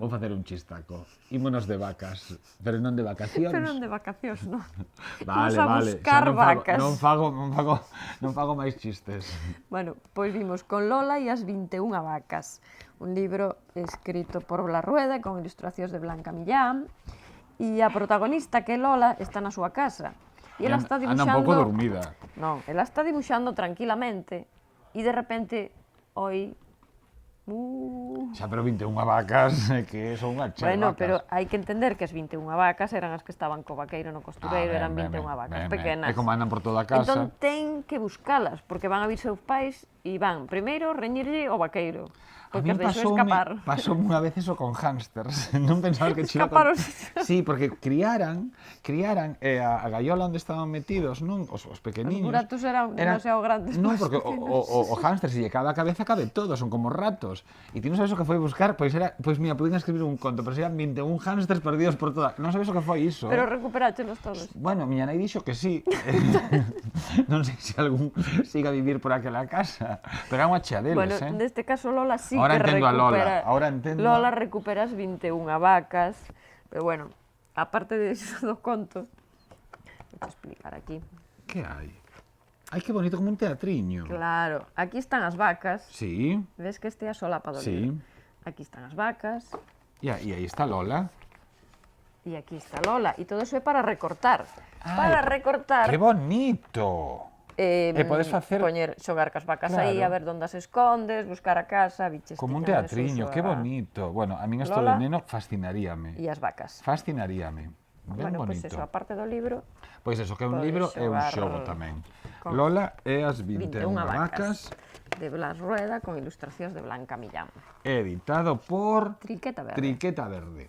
Vou facer un chistaco. Ímonos de vacas, pero non de vacacións. Pero non de vacacións, non. Vale, Imos a vale. buscar vacas. Non fago máis chistes. Bueno, pois vimos con Lola e as 21 vacas. Un libro escrito por Blas Rueda con ilustracións de Blanca Millán. E a protagonista, que é Lola, está na súa casa. E ela está dibuixando... Anda un pouco dormida. Non, ela está dibuixando tranquilamente e de repente oi... Xa, pero 21 vacas, que son unha chea de Bueno, vacas. pero hai que entender que as 21 vacas eran as que estaban co vaqueiro no costureiro, eran 21 vacas pequenas. E como andan por toda a casa. Entón ten que buscalas, porque van a vir seus pais e van primeiro reñirlle ao vaqueiro. A Porque mí as deixou escapar. pasoume unha vez eso con hámsters. Non pensaba que chiva Escaparon. Sí, porque criaran a gaiola onde estaban metidos, non? Os pequeniños. Os buratos eran demasiado grandes. Non, porque o hámster, se lle cabe a cabeza, cabe todo, son como ratos. E ti non sabes o que foi buscar, pois mira, podían escribir un conto, pero serían 21 hámsters perdidos por toda... Non sabes o que foi iso. Pero recuperáchelos todos. Bueno, miña nai dixo que sí. Non sei se algún siga a vivir por aquela casa, pero é unha chea deles, Bueno, neste caso Lola sí Ahora que entendo a recupera. Lola, ahora entendo. Lola recupera as 21 vacas, pero bueno, aparte de eso do conto, vou explicar aquí. Que hai? Ai, que bonito, como un teatriño. Claro, aquí están as vacas. Sí. Ves que este é a solapa do Sí. libro. Aquí están as vacas. E aí está Lola. E aquí está Lola. E todo eso é para recortar. Ai, Para recortar. Que bonito. E podes facer... Poñer, xogar cas vacas aí, Claro. a ver onde as escondes, buscar a casa, biches. Como un tiñan teatriño, eso, que bonito. Bueno, a min isto Lola de neno fascinaríame. E as vacas. Fascinaríame. Ben Bueno, bonito. pois eso, aparte do libro, Pois eso, que é un podes libro e un xogar xogo tamén. con Lola e as 21 vacas, de Blas Rueda con ilustracións de Blanca Millán. editado por Triqueta Verde. Triqueta Verde.